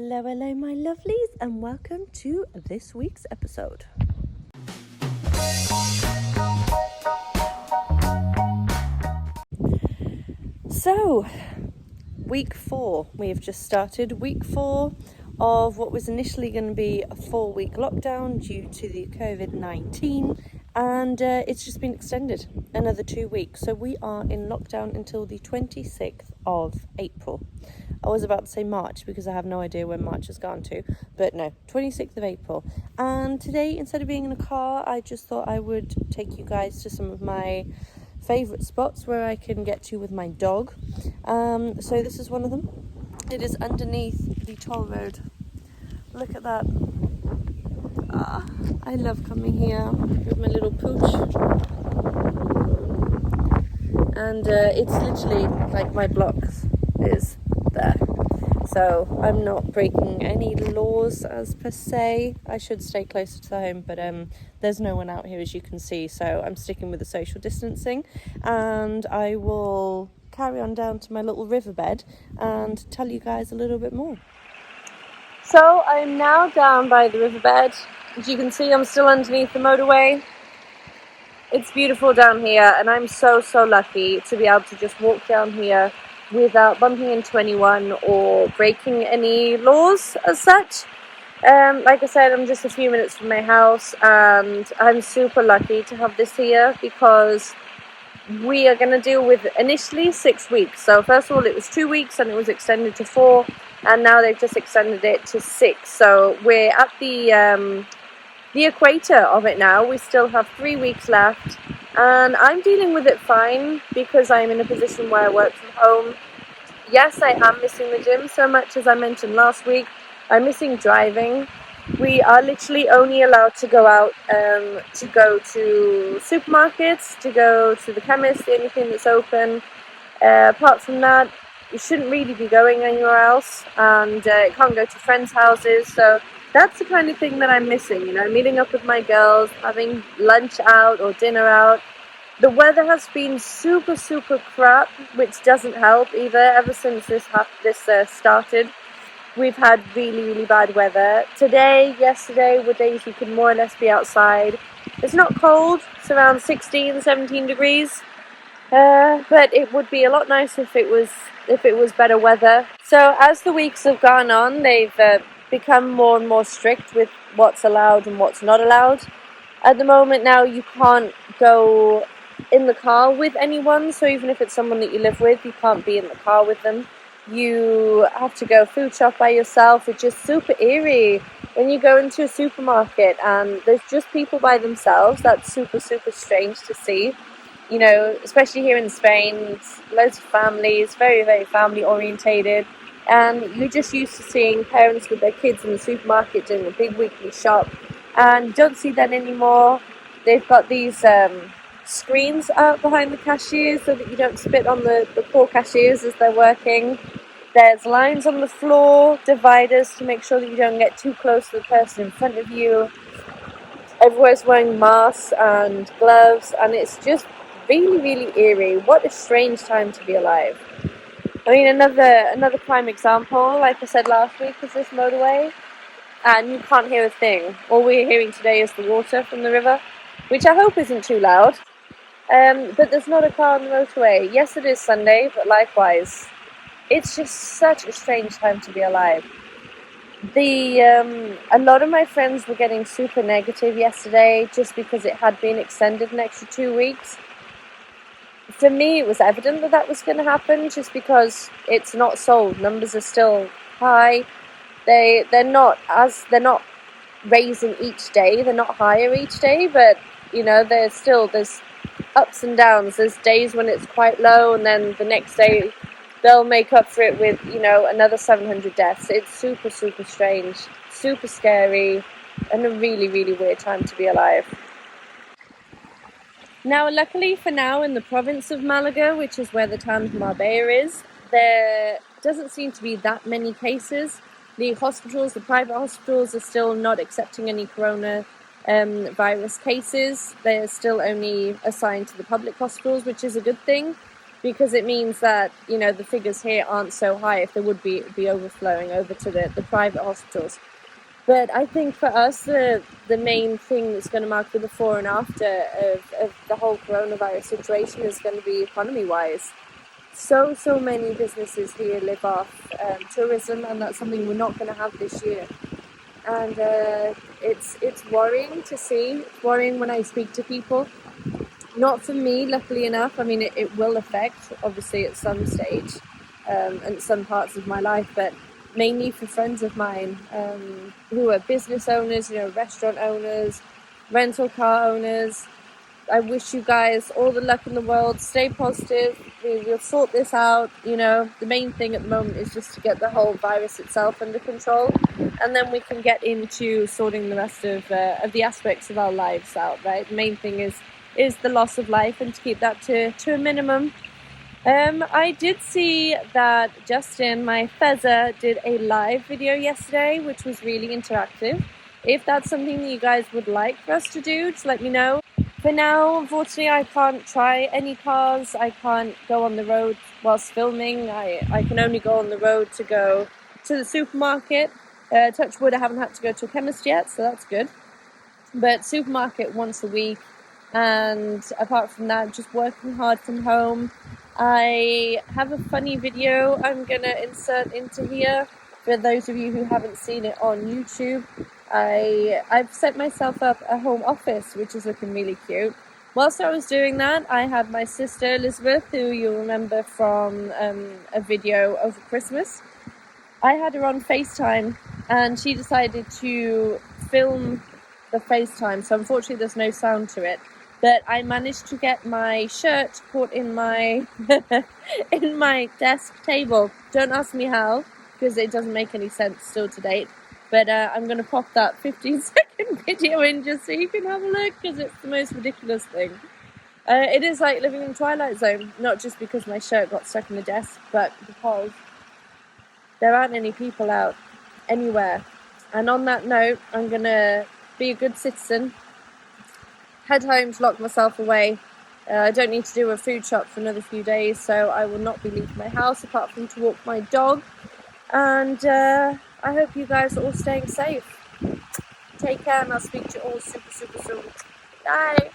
Hello, my lovelies, and welcome to this week's episode. So, week 4. We have just started week 4 of what was initially going to be a 4-week lockdown due to the Covid-19, and it's just been extended another 2 weeks. So we are in lockdown until the 26th of April. I was about to say March because I have no idea when March has gone to, but no, 26th of April. And today, instead of being in a car, I just thought I would take you guys to some of my favourite spots where I can get to with my dog. So this is one of them. It is underneath the toll road. Look at that. I love coming here with my little pooch. And it's literally like my blocks is there. So I'm not breaking any laws as per se. I should stay closer to the home, but there's no one out here, as you can see, so I'm sticking with the social distancing, and I will carry on down to my little riverbed and tell you guys a little bit more. So I'm now down by the riverbed. As you can see, I'm still underneath the motorway. It's beautiful down here, and I'm so lucky to be able to just walk down here without bumping into anyone or breaking any laws as such. Like I said, I'm just a few minutes from my house, and I'm super lucky to have this here because we are going to deal with initially 6 weeks. So first of all, it was 2 weeks and it was extended to 4, and now they've just extended it to 6. So we're at the equator of it now. We still have 3 weeks left, and I'm dealing with it fine because I'm in a position where I work from home. Yes, I am missing the gym so much, as I mentioned last week. I'm missing driving. We are literally only allowed to go out to go to supermarkets, to go to the chemist, anything that's open. Apart from that, you shouldn't really be going anywhere else, and you can't go to friends' houses. So that's the kind of thing that I'm missing, meeting up with my girls, having lunch out or dinner out. The weather has been super crap, which doesn't help either. Ever since this started, we've had really bad weather. Today, yesterday were days you could more or less be outside. It's not cold, it's around 16, 17 degrees. But it would be a lot nicer if it was better weather. So as the weeks have gone on, they've become more and more strict with what's allowed and what's not allowed. At the moment now, you can't go in the car with anyone, so even if it's someone that you live with, you can't be in the car with them. You have to go food shop by yourself, which is super eerie when you go into a supermarket and there's just people by themselves. That's super strange to see, especially here in Spain. Loads of families, very family orientated, and you're just used to seeing parents with their kids in the supermarket doing a big weekly shop, and you don't see that anymore. They've got these screens out behind the cashiers so that you don't spit on the poor cashiers as they're working. There's lines on the floor, dividers to make sure that you don't get too close to the person in front of you. Everyone's wearing masks and gloves, and it's just really eerie. What a strange time to be alive. I mean, another prime example, like I said last week, is this motorway, and you can't hear a thing. All we're hearing today is the water from the river, which I hope isn't too loud. But there's not a car on the motorway. Yes, it is Sunday, but likewise, it's just such a strange time to be alive. A lot of my friends were getting super negative yesterday just because it had been extended an extra 2 weeks. For me, it was evident that was going to happen just because it's not sold. Numbers are still high. They're not raising each day. They're not higher each day, but there's ups and downs. There's days when it's quite low, and then the next day they'll make up for it with another 700 deaths. It's super strange, super scary, and a really weird time to be alive. Now, luckily for now, in the province of Malaga, which is where the town of Marbella is, there doesn't seem to be that many cases. The private hospitals are still not accepting any corona virus cases. They're still only assigned to the public hospitals, which is a good thing. because it means that, you know, the figures here aren't so high. If there would be, it'd be overflowing over to the private hospitals. But I think for us, the main thing that's going to mark the before and after of the whole coronavirus situation is going to be economy-wise. So many businesses here live off tourism, and that's something we're not going to have this year. And it's worrying to see. It's worrying when I speak to people. Not for me, luckily enough. I mean, it will affect, obviously, at some stage and some parts of my life, but mainly for friends of mine who are business owners, you know, restaurant owners, rental car owners. I wish you guys all the luck in the world. Stay positive. We'll sort this out. You know, the main thing at the moment is just to get the whole virus itself under control, and then we can get into sorting the rest of the aspects of our lives out, right? The main thing is the loss of life, and to keep that to a minimum. I did see that Justin, my fezzer, did a live video yesterday, which was really interactive. If that's something that you guys would like for us to do, just let me know. For now, unfortunately, I can't try any cars. I can't go on the road whilst filming. I can only go on the road to go to the supermarket. Touch wood, I haven't had to go to a chemist yet, so that's good. But supermarket once a week. And apart from that, just working hard from home. I have a funny video I'm going to insert into here for those of you who haven't seen it on YouTube. I've set myself up a home office, which is looking really cute. Whilst I was doing that, I had my sister Elizabeth, who you'll remember from a video over Christmas. I had her on FaceTime, and she decided to film the FaceTime, so unfortunately there's no sound to it. But I managed to get my shirt caught in my in my desk table. Don't ask me how, because it doesn't make any sense still to date. But I'm going to pop that 15-second video in just so you can have a look, because it's the most ridiculous thing. It is like living in Twilight Zone, not just because my shirt got stuck in the desk, but because there aren't any people out anywhere. And on that note, I'm going to be a good citizen, head home to lock myself away. I don't need to do a food shop for another few days, so I will not be leaving my house apart from to walk my dog. And I hope you guys are all staying safe. Take care, and I'll speak to you all super soon. Bye!